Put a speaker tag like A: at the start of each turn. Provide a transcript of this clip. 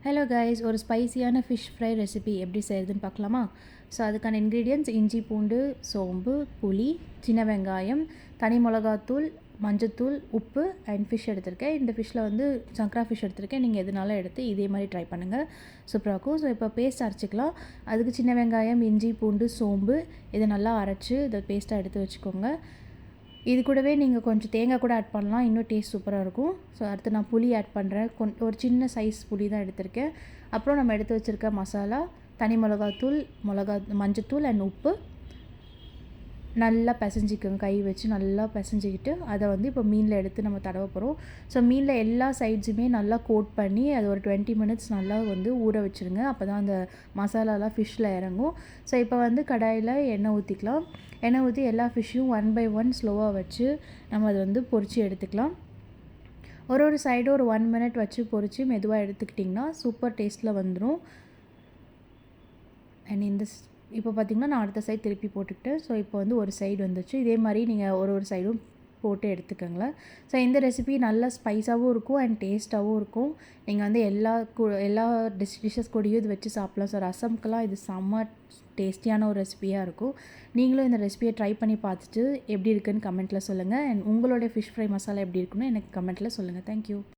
A: Hello guys, ஒரு ஸ்பைசியான fish fry recipe எப்படி செய்கிறதுன்னு பார்க்கலாமா? ஸோ அதுக்கான இன்க்ரீடியன்ட்ஸ் இஞ்சி பூண்டு சோம்பு புளி சின்ன வெங்காயம் தனி மிளகாத்தூள் மஞ்சத்தூள் உப்பு அண்ட் ஃபிஷ் எடுத்திருக்கேன். இந்த ஃபிஷ்ஷில் வந்து சங்கரா ஃபிஷ் எடுத்திருக்கேன். நீங்கள் எதுனாலும் எடுத்து இதே மாதிரி ட்ரை பண்ணுங்கள், சூப்பராக இருக்கும். ஸோ இப்போ பேஸ்ட் அரைச்சிக்கலாம். அதுக்கு சின்ன வெங்காயம் இஞ்சி பூண்டு சோம்பு இதை நல்லா அரைச்சி இதை பேஸ்ட்டாக எடுத்து வச்சுக்கோங்க. இது கூடவே நீங்கள் கொஞ்சம் தேங்காய் கூட ஆட் பண்ணலாம், இன்னும் டேஸ்ட் சூப்பராக இருக்கும். ஸோ அடுத்து நான் புளி ஆட் பண்ணுறேன். ஒரு சின்ன சைஸ் புளி தான் எடுத்திருக்கேன். அப்புறம் நம்ம எடுத்து வச்சுருக்க மசாலா தனி மிளகாத்தூள் மஞ்சத்தூள் அண்ட் உப்பு நல்லா பிசைஞ்சிக்கோங்க. கை வச்சு நல்லா பிசைஞ்சிக்கிட்டு அதை வந்து இப்போ மீனில் எடுத்து நம்ம தடவ போகிறோம். ஸோ மீனில் எல்லா சைட்ஸுமே நல்லா கோட் பண்ணி அது ஒரு 20 மினிட்ஸ் நல்லா வந்து ஊற வச்சுருங்க. அப்போ தான் அந்த மசாலாலாம் ஃபிஷ்ஷில் இறங்கும். ஸோ இப்போ வந்து கடாயில் எண்ணெய் ஊற்றிக்கலாம். எண்ணெய் ஊற்றி எல்லா ஃபிஷ்ஷையும் 1 by 1 ஸ்லோவாக வச்சு நம்ம அதை வந்து பொரித்து எடுத்துக்கலாம். ஒரு சைடும் ஒரு 1 மினிட் வச்சு பொரித்து மெதுவாக எடுத்துக்கிட்டிங்கன்னா சூப்பர் டேஸ்ட்டில் வந்துடும். அண்ட் இந்த இப்போ பார்த்திங்கன்னா நான் அடுத்த சைடு திருப்பி போட்டுக்கிட்டேன். ஸோ இப்போ வந்து ஒரு சைடு வந்துச்சு. இதே மாதிரி நீங்கள் ஒரு சைடும் போட்டு எடுத்துக்கோங்களேன். ஸோ இந்த ரெசிபி நல்லா ஸ்பைஸாகவும் இருக்கும் அண்ட் டேஸ்ட்டாகவும் இருக்கும். நீங்கள் வந்து எல்லா டிஷ்ஷஸ் கூடயும் இது வச்சு சாப்பிட்லாம். ஸோ ரசம்க்கெலாம் இது செம்ம டேஸ்டியான ஒரு ரெசிபியாக இருக்கும். நீங்களும் இந்த ரெசிபியை ட்ரை பண்ணி பார்த்துட்டு எப்படி இருக்குன்னு கமெண்ட்டில் சொல்லுங்கள். அண்ட் உங்களுடைய ஃபிஷ் ஃப்ரை மசாலா எப்படி இருக்குன்னு எனக்கு கமெண்ட்டில் சொல்லுங்கள். தேங்க்யூ.